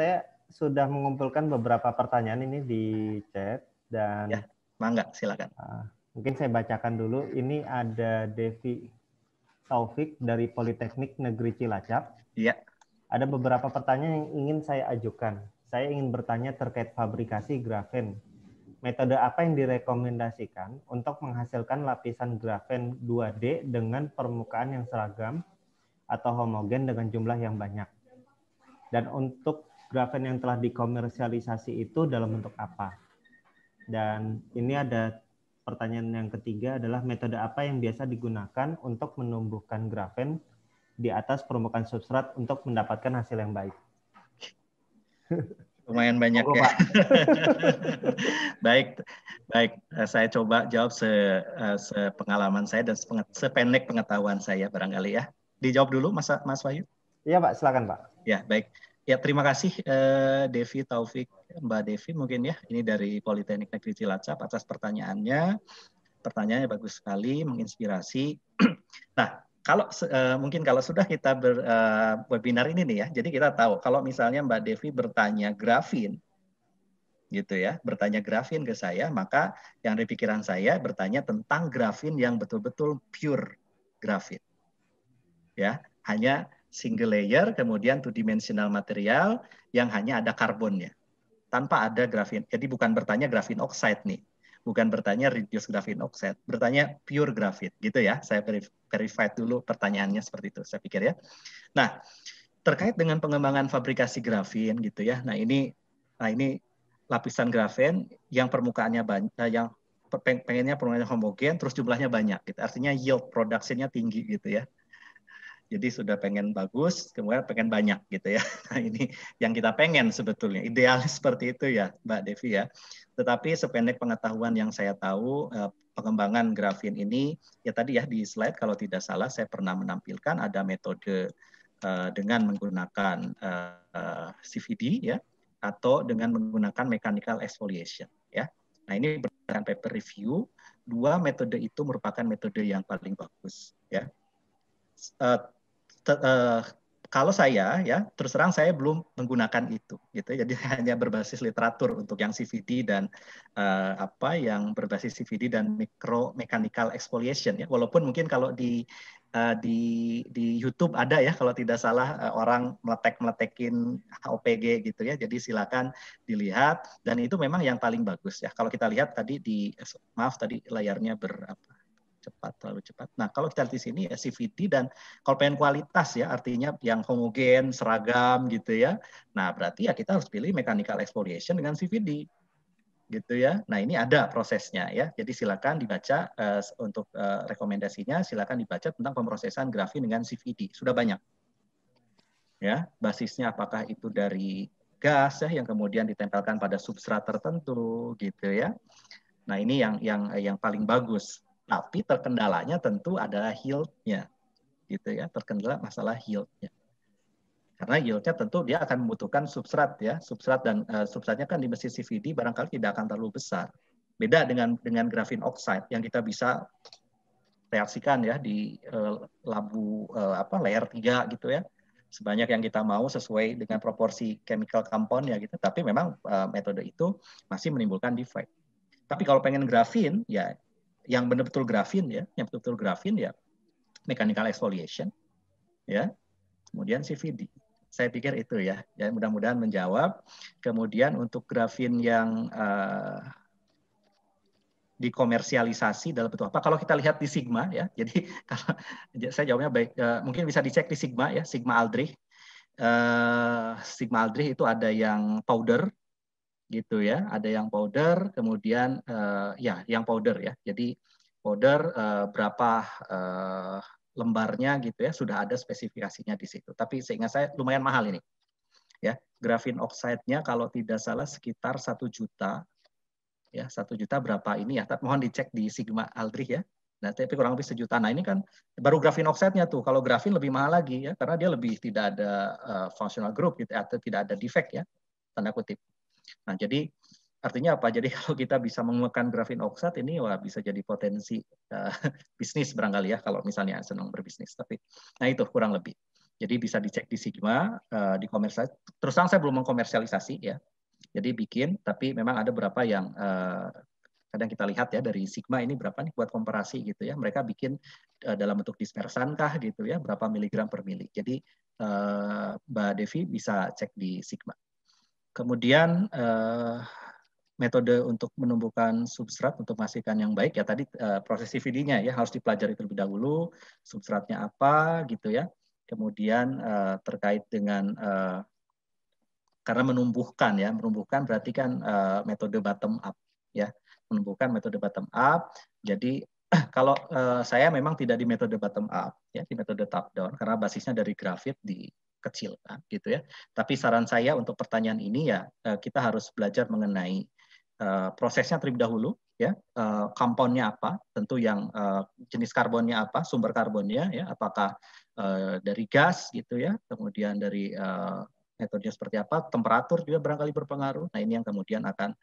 saya sudah mengumpulkan beberapa pertanyaan ini di chat dan Ya, mangga, silakan. Mungkin saya bacakan dulu. Ini ada Devi Taufik dari Politeknik Negeri Cilacap. Iya. Ada beberapa pertanyaan yang ingin saya ajukan. Saya ingin bertanya terkait fabrikasi grafen. Metode apa yang direkomendasikan untuk menghasilkan lapisan grafen 2D dengan permukaan yang seragam atau homogen dengan jumlah yang banyak? Dan untuk grafen yang telah dikomersialisasi itu dalam bentuk apa? Dan ini ada pertanyaan yang ketiga adalah metode apa yang biasa digunakan untuk menumbuhkan grafen di atas permukaan substrat untuk mendapatkan hasil yang baik? Lumayan banyak ya. Baik, saya coba jawab sepengalaman saya dan sependek pengetahuan saya barangkali ya. Dijawab dulu Mas Wahyu. Iya Pak, silakan Pak. Ya, baik. Ya, terima kasih Devi Taufik, Mbak Devi mungkin ya, ini dari Politeknik Negeri Cilacap atas pertanyaannya. Pertanyaannya bagus sekali, menginspirasi. Nah, mungkin kalau sudah kita webinar ini nih ya, jadi kita tahu kalau misalnya Mbak Devi bertanya grafin, gitu ya, bertanya grafin ke saya, maka yang di pikiran saya bertanya tentang grafin yang betul-betul pure grafin. Ya, hanya single layer, kemudian two dimensional material yang hanya ada karbonnya, tanpa ada grafin. Jadi bukan bertanya grafin oxide nih, bukan bertanya reduced grafin oxide, bertanya pure grafit, gitu ya. Saya verified dulu pertanyaannya seperti itu, saya pikir ya. Nah, terkait dengan pengembangan fabrikasi grafin, gitu ya. Nah ini lapisan grafen yang permukaannya banyak, yang pengennya permukaannya homogen, terus jumlahnya banyak, gitu. Artinya yield production-nya tinggi, gitu ya. Jadi sudah pengen bagus, kemudian pengen banyak gitu ya. Nah ini yang kita pengen sebetulnya. Idealis seperti itu ya Mbak Devi ya. Tetapi sependek pengetahuan yang saya tahu, pengembangan grafin ini, ya tadi ya di slide kalau tidak salah saya pernah menampilkan ada metode dengan menggunakan CVD ya, atau dengan menggunakan mechanical exfoliation ya. Nah ini berdasarkan paper review, dua metode itu merupakan metode yang paling bagus ya. Kalau saya ya terus terang saya belum menggunakan itu gitu, jadi hanya berbasis literatur untuk yang CVD dan yang berbasis CVD dan mechanical exfoliation ya, walaupun mungkin kalau di YouTube ada ya kalau tidak salah, orang meletekin HOPG gitu ya, jadi silakan dilihat dan itu memang yang paling bagus ya. Kalau kita lihat tadi maaf tadi layarnya terlalu cepat. Nah, kalau kita lihat di sini CVD dan kalau pengen kualitas ya, artinya yang homogen, seragam gitu ya. Nah, berarti ya kita harus pilih mechanical exfoliation dengan CVD. Gitu ya. Nah, ini ada prosesnya ya. Jadi silakan dibaca untuk rekomendasinya, silakan dibaca tentang pemrosesan grafin dengan CVD. Sudah banyak. Ya, basisnya apakah itu dari gas ya yang kemudian ditempelkan pada substrat tertentu gitu ya. Nah, ini yang paling bagus. Tapi terkendalanya tentu adalah yield-nya, gitu ya. Terkendala masalah yield-nya. Karena yield-nya tentu dia akan membutuhkan substrat ya. Substrat dan substratnya kan di mesin CVD barangkali tidak akan terlalu besar. Beda dengan grafin oxide yang kita bisa reaksikan ya di labu layer 3 gitu ya. Sebanyak yang kita mau sesuai dengan proporsi chemical compound ya gitu. Tapi memang metode itu masih menimbulkan defect. Tapi kalau pengen grafin ya yang betul-betul grafin ya, mechanical exfoliation ya, kemudian CVD. Saya pikir itu ya, mudah-mudahan menjawab. Kemudian untuk grafin yang dikomersialisasi dalam bentuk apa? Kalau kita lihat di Sigma ya, jadi kalau saya jawabnya baik, mungkin bisa dicek di Sigma ya, Sigma Aldrich. Sigma Aldrich itu ada yang powder, gitu ya, ada yang powder, kemudian yang powder ya, jadi powder berapa lembarnya gitu ya, sudah ada spesifikasinya di situ. Tapi seingat saya lumayan mahal ini ya. Grafin oxide-nya kalau tidak salah sekitar 1 juta ya, 1 juta berapa ini ya, tapi mohon dicek di Sigma Aldrich ya. Nah, tapi kurang lebih 1 juta. Nah, ini kan baru grafin oxide-nya tuh. Kalau grafin lebih mahal lagi ya, karena dia lebih tidak ada functional group gitu, atau tidak ada defect ya, tanda kutip. Nah, jadi artinya apa? Jadi kalau kita bisa menemukan grafin oxide ini, wah bisa jadi potensi bisnis barangkali ya, kalau misalnya senang berbisnis. Tapi, nah itu kurang lebih. Jadi bisa dicek di Sigma, di komersialisasi. Terus terang saya belum mengkomersialisasi ya. Jadi bikin, tapi memang ada beberapa yang kadang kita lihat ya dari Sigma ini berapa nih buat komparasi gitu ya. Mereka bikin dalam bentuk dispersan kah gitu ya, berapa miligram per mili. Jadi Mbak Devi bisa cek di Sigma. Kemudian metode untuk menumbuhkan substrat untuk memastikan yang baik ya tadi proses CVD-nya ya harus dipelajari terlebih dahulu, substratnya apa gitu ya. Kemudian terkait dengan karena menumbuhkan berarti kan metode bottom up ya, menumbuhkan metode bottom up. Jadi kalau saya memang tidak di metode bottom up ya, di metode top down karena basisnya dari grafit dikecilkan gitu ya. Tapi saran saya untuk pertanyaan ini ya kita harus belajar mengenai prosesnya terlebih dahulu ya, compoundnya apa, tentu yang jenis karbonnya apa, sumber karbonnya ya, apakah dari gas gitu ya, kemudian dari metodenya seperti apa, temperatur juga barangkali berpengaruh. Nah ini yang kemudian akan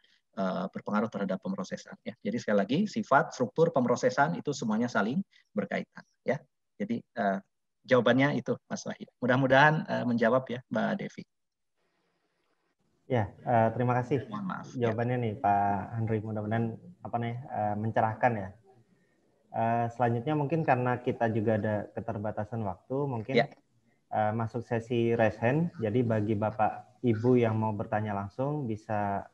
berpengaruh terhadap pemrosesan. Ya. Jadi sekali lagi sifat, struktur, pemrosesan itu semuanya saling berkaitan. Ya. Jadi jawabannya itu Mas Wahid. Mudah-mudahan menjawab ya Mbak Devi. Ya, terima kasih. Mohon maaf. Jawabannya nih Pak Henry, mudah-mudahan mencerahkan ya. Selanjutnya mungkin karena kita juga ada keterbatasan waktu, mungkin masuk sesi raise hand. Jadi bagi Bapak Ibu yang mau bertanya langsung bisa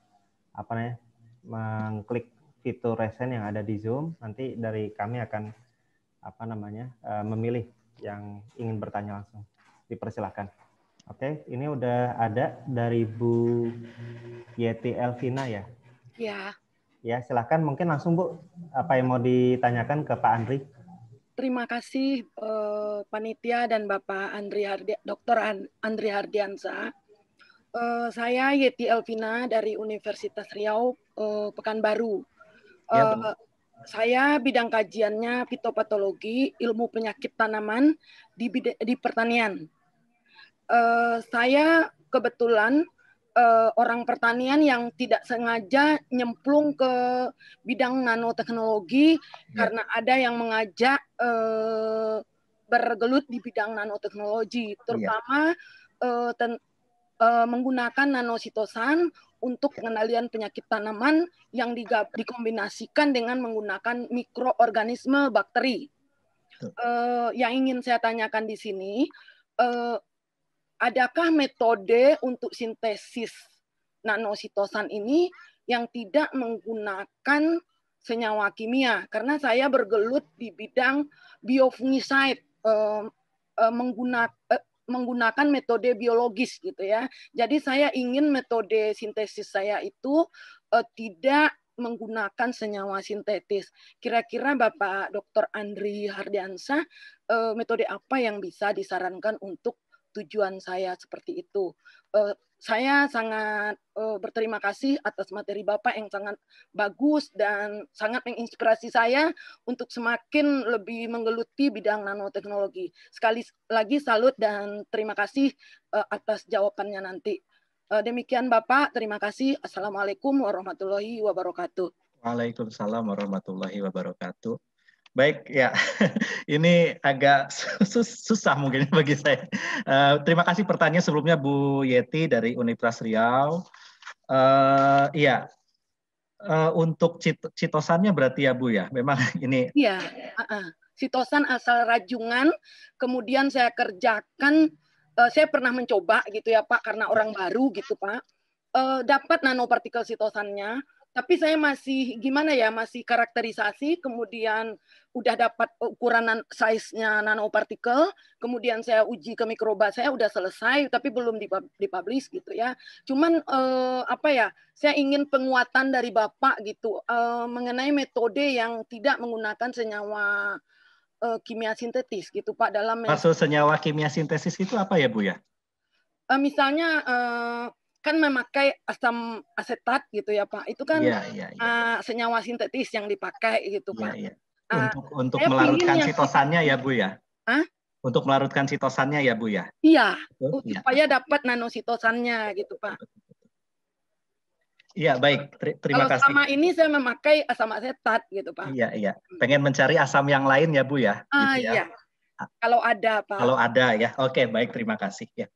mengklik fitur raise hand yang ada di Zoom. Nanti dari kami akan memilih yang ingin bertanya langsung. Dipersilahkan. Oke, ini udah ada dari Bu Yeti Elvina ya? Ya. Ya, silakan mungkin langsung Bu, apa yang mau ditanyakan ke Pak Andri? Terima kasih panitia dan Bapak Dr. Andri Hardiansa. Saya Yeti Elvina dari Universitas Riau, Pekanbaru. Saya bidang kajiannya fitopatologi, ilmu penyakit tanaman di pertanian. Saya kebetulan orang pertanian yang tidak sengaja nyemplung ke bidang nanoteknologi karena ada yang mengajak bergelut di bidang nanoteknologi, terutama menggunakan nanositosan untuk pengendalian penyakit tanaman yang dikombinasikan dengan menggunakan mikroorganisme bakteri. Yang ingin saya tanyakan di sini, adakah metode untuk sintesis nanositosan ini yang tidak menggunakan senyawa kimia? Karena saya bergelut di bidang biofungicide, menggunakan metode biologis gitu ya. Jadi saya ingin metode sintesis saya itu tidak menggunakan senyawa sintetis. Kira-kira Bapak Dr. Andri Hardiansa, metode apa yang bisa disarankan untuk tujuan saya seperti itu? Saya sangat berterima kasih atas materi Bapak yang sangat bagus dan sangat menginspirasi saya untuk semakin lebih menggeluti bidang nanoteknologi. Sekali lagi salut dan terima kasih atas jawabannya nanti. Demikian Bapak, terima kasih. Assalamualaikum warahmatullahi wabarakatuh. Waalaikumsalam warahmatullahi wabarakatuh. Baik, ya, ini agak susah mungkin bagi saya. Terima kasih pertanyaan sebelumnya Bu Yeti dari Universitas Riau. Iya, untuk citosannya berarti ya Bu ya, memang ini. Iya, sitosan asal rajungan, kemudian saya kerjakan, saya pernah mencoba gitu ya Pak, karena orang baru gitu Pak, dapat nanopartikel sitosannya, tapi saya masih gimana ya, masih karakterisasi, kemudian udah dapat ukuran size-nya nanopartikel, kemudian saya uji ke mikroba, saya udah selesai, tapi belum dipublish gitu ya. Cuman saya ingin penguatan dari Bapak gitu, mengenai metode yang tidak menggunakan senyawa kimia sintetis gitu Pak. Maksud senyawa kimia sintesis itu apa ya Bu ya? Misalnya kan memakai asam asetat gitu ya Pak, itu kan senyawa sintetis yang dipakai gitu Pak. Untuk melarutkan sitosannya ya Bu ya? Untuk melarutkan sitosannya ya Bu ya? Iya, supaya dapat nanositosannya gitu Pak. Iya baik, terima kasih. Kalau selama ini saya memakai asam asetat gitu Pak. Iya, pengen mencari asam yang lain ya Bu ya? Gitu ya? Iya. Kalau ada, Pak. Kalau ada ya. Oke, baik, terima kasih ya.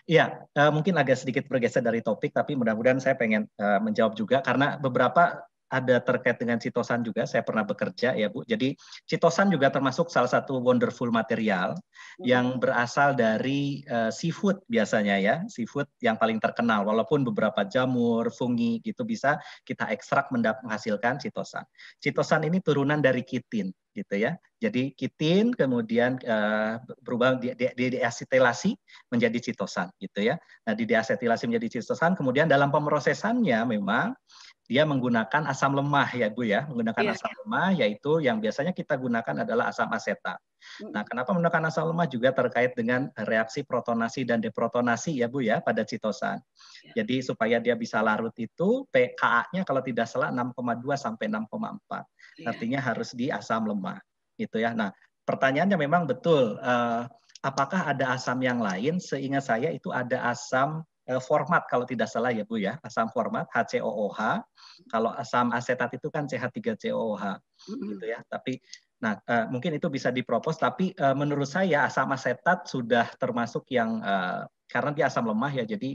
Iya, mungkin agak sedikit bergeser dari topik, tapi mudah-mudahan saya pengen menjawab juga karena beberapa ada terkait dengan chitosan juga. Saya pernah bekerja ya Bu. Jadi chitosan juga termasuk salah satu wonderful material yang berasal dari seafood biasanya ya, seafood yang paling terkenal. Walaupun beberapa jamur, fungi gitu bisa kita ekstrak menghasilkan chitosan. Chitosan ini turunan dari kitin gitu ya. Jadi kitin kemudian berubah diasetilasi menjadi chitosan gitu ya. Nah, diasetilasi menjadi chitosan, kemudian dalam pemrosesannya memang dia menggunakan asam lemah ya Bu ya, menggunakan asam lemah yaitu yang biasanya kita gunakan adalah asam asetat. Nah, kenapa menggunakan asam lemah juga terkait dengan reaksi protonasi dan deprotonasi ya Bu ya pada chitosan. Jadi supaya dia bisa larut itu pKa-nya kalau tidak salah 6,2 sampai 6,4. Artinya harus di asam lemah gitu ya. Nah, pertanyaannya memang betul apakah ada asam yang lain? Seingat saya itu ada asam format kalau tidak salah ya Bu ya, asam format HCOOH. Kalau asam asetat itu kan CH3COOH gitu ya. Tapi nah mungkin itu bisa dipropos, tapi menurut saya asam asetat sudah termasuk yang karena dia asam lemah ya, jadi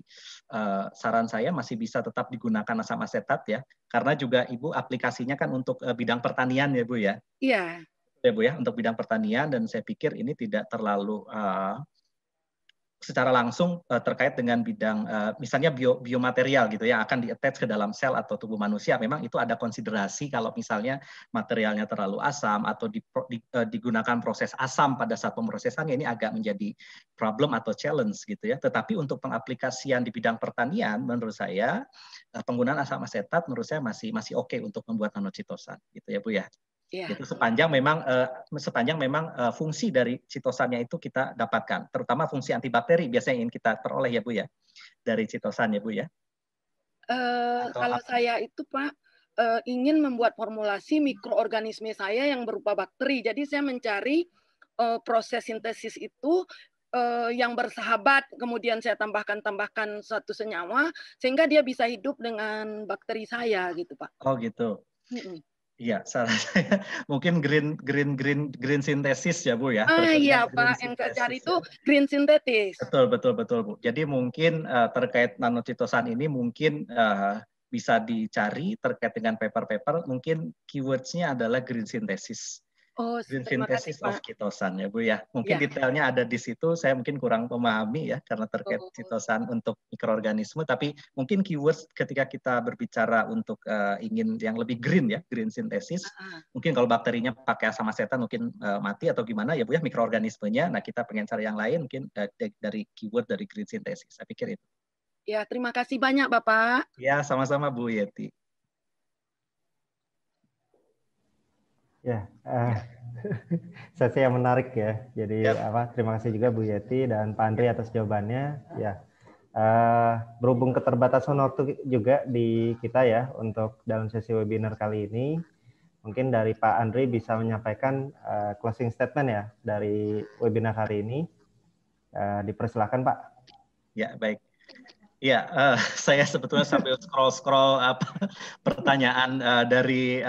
saran saya masih bisa tetap digunakan asam asetat ya, karena juga Ibu aplikasinya kan untuk bidang pertanian ya Bu ya. Iya. Ya Bu ya, untuk bidang pertanian, dan saya pikir ini tidak terlalu secara langsung terkait dengan bidang misalnya biomaterial gitu ya, akan di-attach ke dalam sel atau tubuh manusia. Memang itu ada konsiderasi kalau misalnya materialnya terlalu asam atau digunakan proses asam pada saat pemrosesannya, ini agak menjadi problem atau challenge gitu ya. Tetapi untuk pengaplikasian di bidang pertanian menurut saya penggunaan asam asetat menurut saya masih oke untuk membuat nanochitosan gitu ya Bu ya. Itu sepanjang memang fungsi dari chitosannya itu kita dapatkan, terutama fungsi antibakteri biasanya ingin kita peroleh ya Bu ya dari chitosan ya Bu ya. Kalau saya itu Pak ingin membuat formulasi mikroorganisme saya yang berupa bakteri, jadi saya mencari proses sintesis itu yang bersahabat, kemudian saya tambahkan satu senyawa sehingga dia bisa hidup dengan bakteri saya gitu Pak. Oh gitu. Iya, saran saya mungkin green sintesis ya Bu ya. Iya Pak, yang saya cari itu green sintetis. Betul Bu. Jadi mungkin terkait nanochitosan ini mungkin bisa dicari terkait dengan paper-paper, mungkin keywords-nya adalah green synthesis. Green synthesis of chitosan ya Bu ya. Mungkin detailnya ada di situ, saya mungkin kurang memahami ya karena terkait chitosan untuk mikroorganisme, tapi mungkin keywords ketika kita berbicara untuk ingin yang lebih green ya, green synthesis. Mungkin kalau bakterinya pakai asam asetat mungkin mati atau gimana ya Bu ya, mikroorganismenya. Nah, kita pengen cari yang lain mungkin dari keyword dari green synthesis. Saya pikir itu. Ya, terima kasih banyak Bapak. Ya, sama-sama Bu Yeti. Ya, sesi yang menarik ya. Jadi terima kasih juga Bu Yeti dan Pak Andri atas jawabannya. Ya, berhubung keterbatasan waktu juga di kita ya untuk dalam sesi webinar kali ini, mungkin dari Pak Andri bisa menyampaikan closing statement ya dari webinar hari ini. Dipersilakan Pak. Ya, baik. Ya, saya sebetulnya sambil scroll pertanyaan dari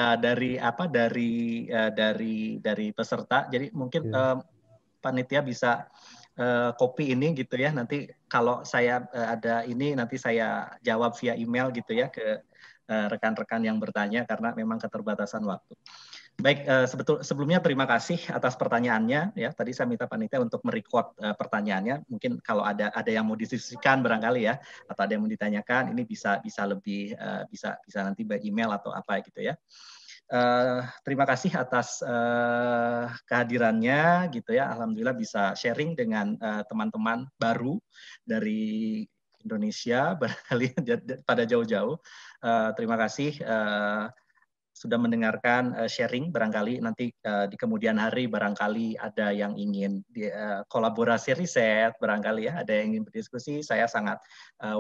peserta. Jadi mungkin panitia bisa copy ini gitu ya. Nanti kalau saya ada ini nanti saya jawab via email gitu ya ke rekan-rekan yang bertanya karena memang keterbatasan waktu. Baik, sebelumnya terima kasih atas pertanyaannya ya. Tadi saya minta panitia untuk merecord pertanyaannya. Mungkin kalau ada yang mau didiskusikan barangkali ya, atau ada yang mau ditanyakan, ini bisa lebih bisa nanti by email atau apa gitu ya. Terima kasih atas kehadirannya gitu ya. Alhamdulillah bisa sharing dengan teman-teman baru dari Indonesia barangkali pada jauh-jauh. Terima kasih sudah mendengarkan sharing. Barangkali nanti di kemudian hari barangkali ada yang ingin kolaborasi riset, barangkali ya ada yang ingin berdiskusi. Saya sangat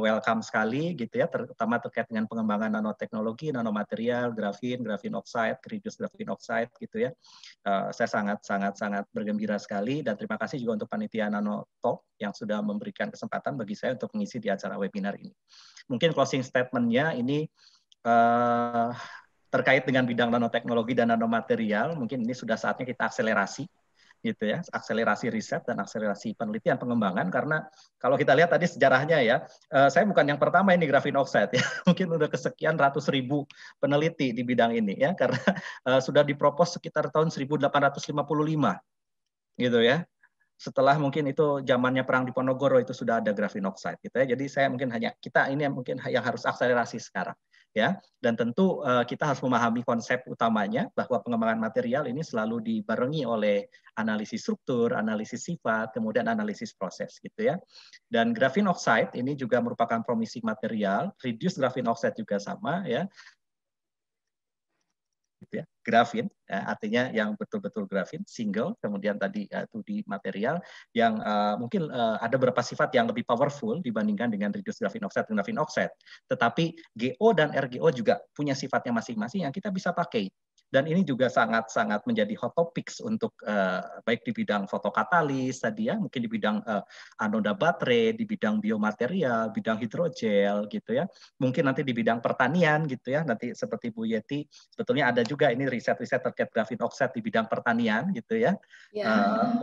welcome sekali gitu ya, terutama terkait dengan pengembangan nanoteknologi, nanomaterial, grafin oxide, reduced grafin oxide gitu ya. Saya sangat bergembira sekali dan terima kasih juga untuk panitia Nano Talk yang sudah memberikan kesempatan bagi saya untuk mengisi di acara webinar ini. Mungkin closing statement-nya ini terkait dengan bidang nanoteknologi dan nanomaterial, mungkin ini sudah saatnya kita akselerasi gitu ya, akselerasi riset dan akselerasi penelitian pengembangan. Karena kalau kita lihat tadi sejarahnya ya, saya bukan yang pertama ini graphene oxide ya, mungkin udah kesekian ratus ribu peneliti di bidang ini ya, karena sudah dipropos sekitar tahun 1855 gitu ya. Setelah mungkin itu zamannya perang di Ponorogo itu sudah ada graphene oxide gitu ya. Jadi saya mungkin kita ini mungkin yang harus akselerasi sekarang ya. Dan tentu kita harus memahami konsep utamanya bahwa pengembangan material ini selalu dibarengi oleh analisis struktur, analisis sifat, kemudian analisis proses gitu ya. Dan graphene oxide ini juga merupakan promising material, reduced graphene oxide juga sama ya. Gitu ya, grafin, ya, artinya yang betul-betul grafin, single, kemudian tadi 2D material yang mungkin ada beberapa sifat yang lebih powerful dibandingkan dengan reduced graphene oxide dan graphene oxide. Tetapi GO dan RGO juga punya sifatnya masing-masing yang kita bisa pakai. Dan ini juga sangat-sangat menjadi hot topics untuk baik di bidang fotokatalis tadi ya, mungkin di bidang anoda baterai, di bidang biomaterial, bidang hidrogel gitu ya. Mungkin nanti di bidang pertanian gitu ya, nanti seperti Bu Yeti, sebetulnya ada juga ini riset-riset terkait graphene oxide di bidang pertanian gitu ya.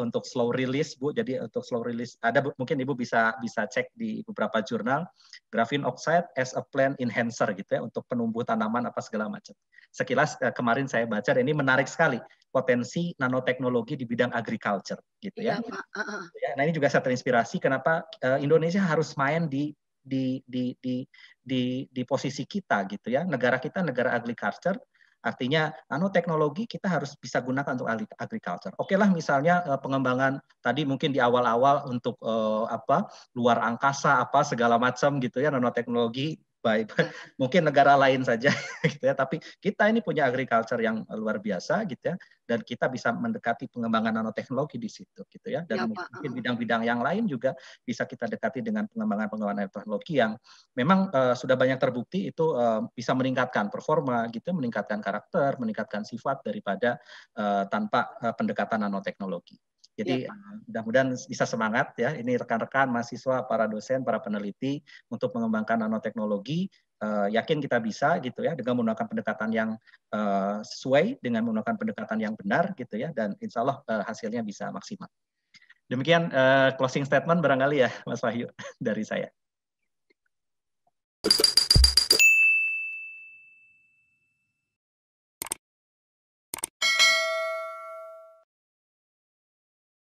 Untuk slow release Bu, jadi untuk slow release ada mungkin Ibu bisa cek di beberapa jurnal graphene oxide as a plant enhancer gitu ya, untuk penumbuh tanaman apa segala macam. Sekilas kemarin saya baca dan ini menarik sekali potensi nanoteknologi di bidang agriculture gitu ya. Nah ini juga saya terinspirasi kenapa Indonesia harus main di posisi kita gitu ya. Negara kita negara agriculture, artinya nanoteknologi kita harus bisa gunakan untuk agriculture. Oke lah misalnya pengembangan tadi mungkin di awal-awal untuk luar angkasa apa segala macam gitu ya, nanoteknologi baik mungkin negara lain saja gitu ya, tapi kita ini punya agriculture yang luar biasa gitu ya, dan kita bisa mendekati pengembangan nanoteknologi di situ gitu ya, dan mungkin bidang-bidang yang lain juga bisa kita dekati dengan pengembangan teknologi yang memang sudah banyak terbukti itu bisa meningkatkan performa gitu, meningkatkan karakter, meningkatkan sifat daripada tanpa pendekatan nanoteknologi. Jadi mudah-mudahan bisa semangat ya, ini rekan-rekan mahasiswa, para dosen, para peneliti untuk mengembangkan nanoteknologi. Yakin kita bisa gitu ya, dengan menggunakan pendekatan yang sesuai, dengan menggunakan pendekatan yang benar gitu ya, dan insya Allah hasilnya bisa maksimal. Demikian closing statement barangkali ya Mas Wahyu dari saya.